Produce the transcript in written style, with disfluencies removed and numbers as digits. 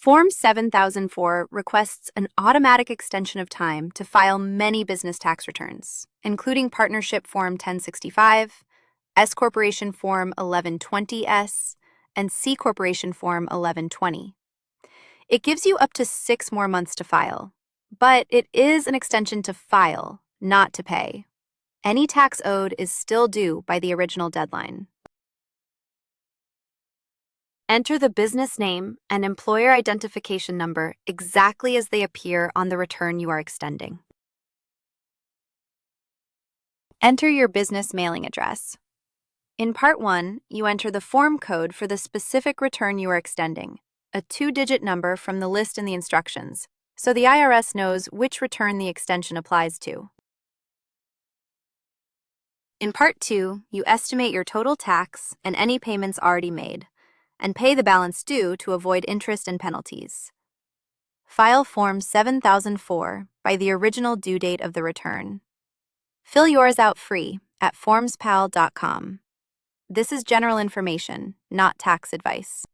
Form 7004 requests an automatic extension of time to file many business tax returns, including Partnership Form 1065, S Corporation Form 1120S, and C Corporation Form 1120. It gives you up to 6 more months to file, but it is an extension to file, not to pay. Any tax owed is still due by the original deadline. Enter the business name and employer identification number exactly as they appear on the return you are extending. Enter your business mailing address. In Part 1, you enter the form code for the specific return you are extending, a 2-digit number from the list in the instructions, so the IRS knows which return the extension applies to. In Part 2, you estimate your total tax and any payments already made, and pay the balance due to avoid interest and penalties. File Form 7004 by the original due date of the return. Fill yours out free at FormsPal.com. This is general information, not tax advice.